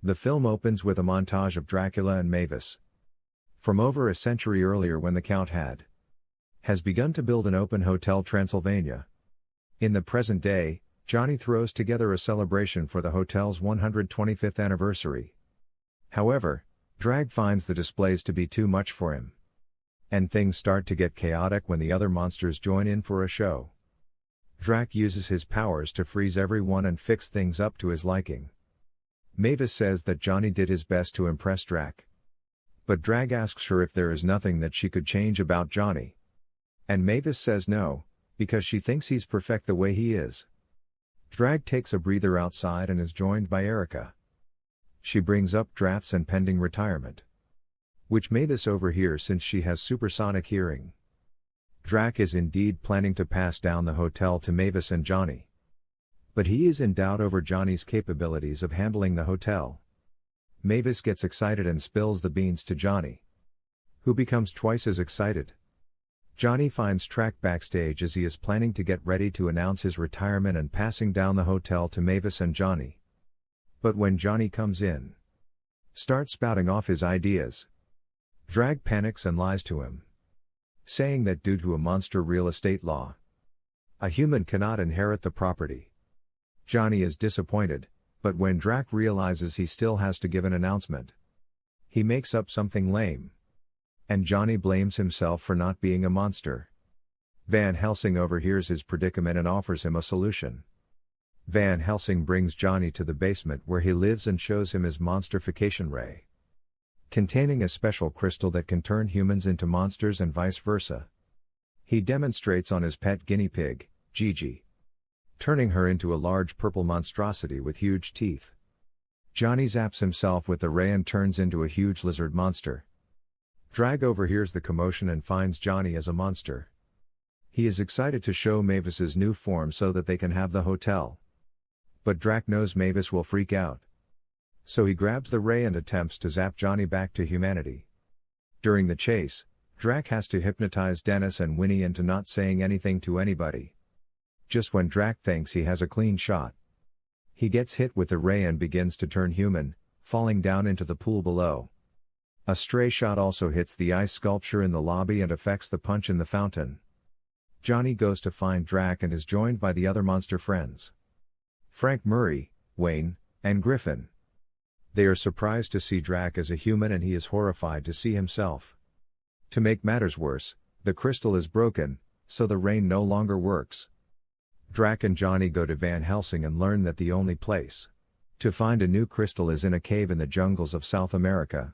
The film opens with a montage of Dracula and Mavis. From over a century earlier when the Count has begun to build an open Hotel Transylvania. In the present day, Johnny throws together a celebration for the hotel's 125th anniversary. However, Drac finds the displays to be too much for him. And things start to get chaotic when the other monsters join in for a show. Drac uses his powers to freeze everyone and fix things up to his liking. Mavis says that Johnny did his best to impress Drac. But Drac asks her if there is nothing that she could change about Johnny. And Mavis says no, because she thinks he's perfect the way he is. Drac takes a breather outside and is joined by Erica. She brings up drafts and pending retirement, which Mavis overhears since she has supersonic hearing. Drac is indeed planning to pass down the hotel to Mavis and Johnny. But he is in doubt over Johnny's capabilities of handling the hotel. Mavis gets excited and spills the beans to Johnny, who becomes twice as excited. Johnny finds Drac backstage as he is planning to get ready to announce his retirement and passing down the hotel to Mavis and Johnny. But when Johnny comes in, starts spouting off his ideas, Drac panics and lies to him, saying that due to a monster real estate law, a human cannot inherit the property. Johnny is disappointed, but when Drac realizes he still has to give an announcement, he makes up something lame. And Johnny blames himself for not being a monster. Van Helsing overhears his predicament and offers him a solution. Van Helsing brings Johnny to the basement where he lives and shows him his Monsterfication Ray, containing a special crystal that can turn humans into monsters and vice versa. He demonstrates on his pet guinea pig, Gigi, turning her into a large purple monstrosity with huge teeth. Johnny zaps himself with the ray and turns into a huge lizard monster. Drac overhears the commotion and finds Johnny as a monster. He is excited to show Mavis's new form so that they can have the hotel. But Drac knows Mavis will freak out. So he grabs the ray and attempts to zap Johnny back to humanity. During the chase, Drac has to hypnotize Dennis and Winnie into not saying anything to anybody. Just when Drac thinks he has a clean shot, he gets hit with the ray and begins to turn human, falling down into the pool below. A stray shot also hits the ice sculpture in the lobby and affects the punch in the fountain. Johnny goes to find Drac and is joined by the other monster friends, Frank Murray, Wayne, and Griffin. They are surprised to see Drac as a human and he is horrified to see himself. To make matters worse, the crystal is broken, so the rain no longer works. Drac and Johnny go to Van Helsing and learn that the only place to find a new crystal is in a cave in the jungles of South America.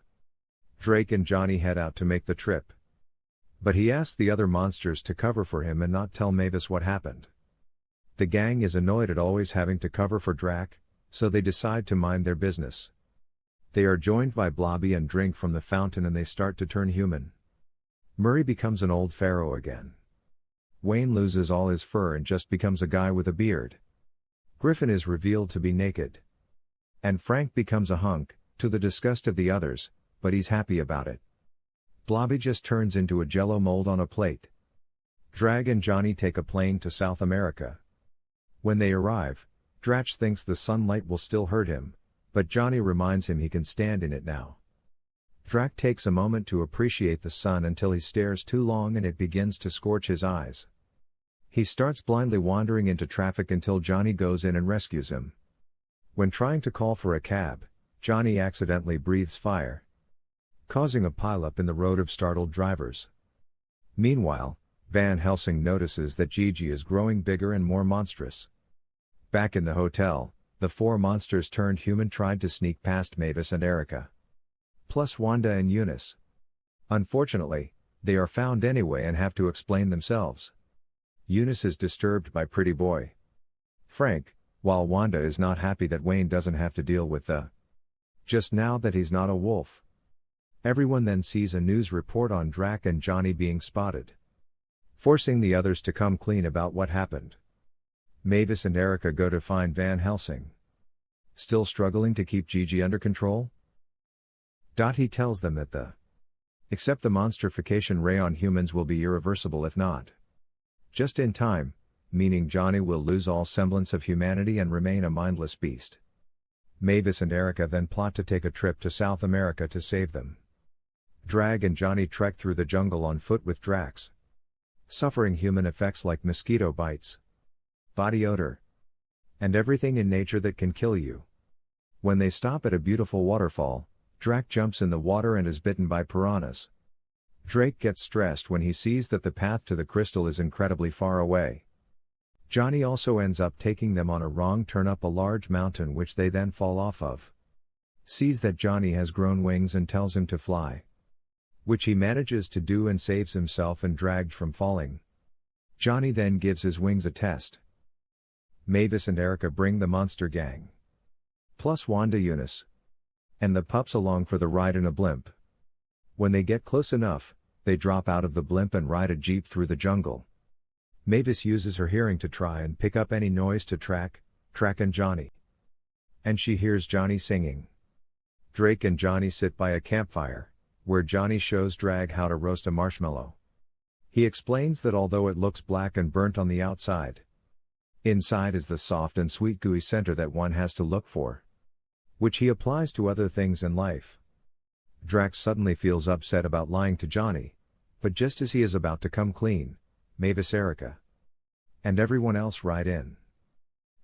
Drac and Johnny head out to make the trip. But he asks the other monsters to cover for him and not tell Mavis what happened. The gang is annoyed at always having to cover for Drac, so they decide to mind their business. They are joined by Blobby and drink from the fountain and they start to turn human. Murray becomes an old pharaoh again. Wayne loses all his fur and just becomes a guy with a beard. Griffin is revealed to be naked. And Frank becomes a hunk, to the disgust of the others, but he's happy about it. Blobby just turns into a jello mold on a plate. Drac and Johnny take a plane to South America. When they arrive, Drac thinks the sunlight will still hurt him, but Johnny reminds him he can stand in it now. Drac takes a moment to appreciate the sun until he stares too long and it begins to scorch his eyes. He starts blindly wandering into traffic until Johnny goes in and rescues him. When trying to call for a cab, Johnny accidentally breathes fire, causing a pileup in the road of startled drivers. Meanwhile, Van Helsing notices that Gigi is growing bigger and more monstrous. Back in the hotel, the four monsters turned human tried to sneak past Mavis and Erica, plus Wanda and Eunice. Unfortunately, they are found anyway and have to explain themselves. Eunice is disturbed by Pretty Boy Frank, while Wanda is not happy that Wayne doesn't have to deal with just now that he's not a wolf. Everyone then sees a news report on Drac and Johnny being spotted, forcing the others to come clean about what happened. Mavis and Erica go to find Van Helsing, still struggling to keep Gigi under control. He tells them that except the Monsterfication Ray on humans will be irreversible if not just in time, meaning Johnny will lose all semblance of humanity and remain a mindless beast. Mavis and Erica then plot to take a trip to South America to save them. Drac and Johnny trek through the jungle on foot with Dracs, suffering human effects like mosquito bites, body odor, and everything in nature that can kill you. When they stop at a beautiful waterfall, Drac jumps in the water and is bitten by piranhas. Drac gets stressed when he sees that the path to the crystal is incredibly far away. Johnny also ends up taking them on a wrong turn up a large mountain which they then fall off of. Sees that Johnny has grown wings and tells him to fly, which he manages to do and saves himself and dragged from falling. Johnny then gives his wings a test. Mavis and Erica bring the monster gang, plus Wanda, Eunice, and the pups along for the ride in a blimp. When they get close enough, they drop out of the blimp and ride a jeep through the jungle. Mavis uses her hearing to try and pick up any noise to track and Johnny. And she hears Johnny singing. Drac and Johnny sit by a campfire, where Johnny shows Drac how to roast a marshmallow. He explains that although it looks black and burnt on the outside, inside is the soft and sweet gooey center that one has to look for, which he applies to other things in life. Drac suddenly feels upset about lying to Johnny, but just as he is about to come clean, Mavis, Erica, and everyone else ride in.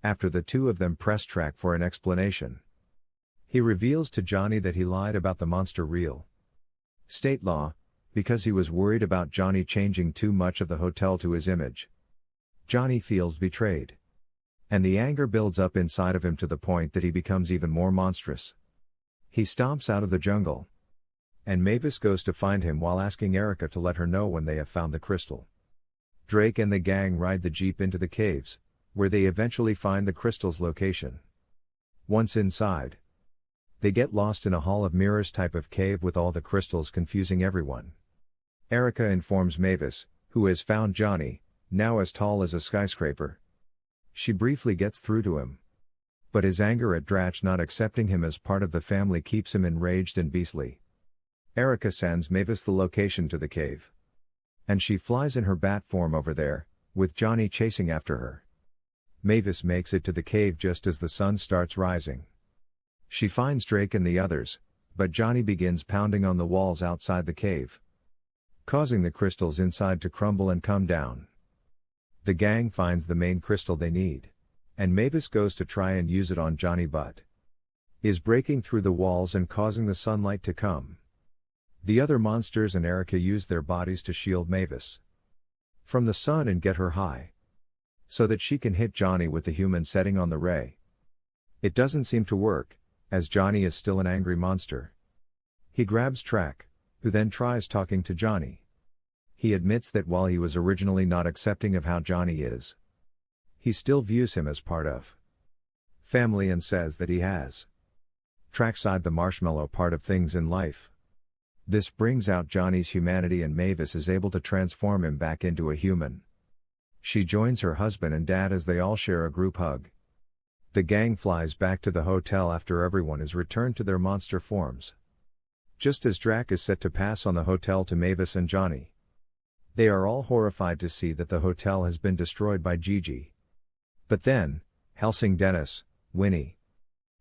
After the two of them press Drac for an explanation, he reveals to Johnny that he lied about the monster real state law, because he was worried about Johnny changing too much of the hotel to his image. Johnny feels betrayed, and the anger builds up inside of him to the point that he becomes even more monstrous. He stomps out of the jungle, and Mavis goes to find him while asking Erica to let her know when they have found the crystal. Drac and the gang ride the jeep into the caves, where they eventually find the crystal's location. Once inside, they get lost in a hall of mirrors type of cave with all the crystals confusing everyone. Erica informs Mavis, who has found Johnny, now as tall as a skyscraper. She briefly gets through to him, but his anger at Drac not accepting him as part of the family keeps him enraged and beastly. Erica sends Mavis the location to the cave, and she flies in her bat form over there, with Johnny chasing after her. Mavis makes it to the cave just as the sun starts rising. She finds Drac and the others, but Johnny begins pounding on the walls outside the cave, causing the crystals inside to crumble and come down. The gang finds the main crystal they need, and Mavis goes to try and use it on Johnny but is breaking through the walls and causing the sunlight to come. The other monsters and Erica use their bodies to shield Mavis from the sun and get her high, so that she can hit Johnny with the human setting on the ray. It doesn't seem to work, as Johnny is still an angry monster. He grabs Drac, who then tries talking to Johnny. He admits that while he was originally not accepting of how Johnny is, he still views him as part of family and says that he has Drac's side the marshmallow part of things in life. This brings out Johnny's humanity and Mavis is able to transform him back into a human. She joins her husband and dad as they all share a group hug. The gang flies back to the hotel after everyone is returned to their monster forms, just as Drac is set to pass on the hotel to Mavis and Johnny. They are all horrified to see that the hotel has been destroyed by Gigi. But then, Helsing, Dennis, Winnie,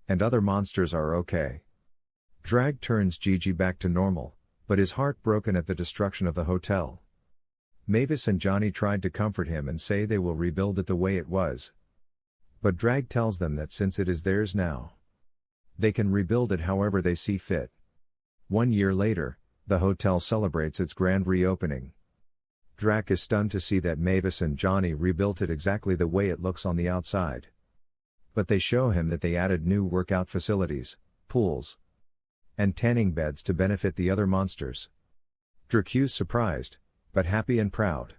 and other monsters are okay. Drac turns Gigi back to normal, but is heartbroken at the destruction of the hotel. Mavis and Johnny tried to comfort him and say they will rebuild it the way it was. But Drac tells them that since it is theirs now, they can rebuild it however they see fit. 1 year later, the hotel celebrates its grand reopening. Drac is stunned to see that Mavis and Johnny rebuilt it exactly the way it looks on the outside. But they show him that they added new workout facilities, pools, and tanning beds to benefit the other monsters. Drac's surprised, but happy and proud.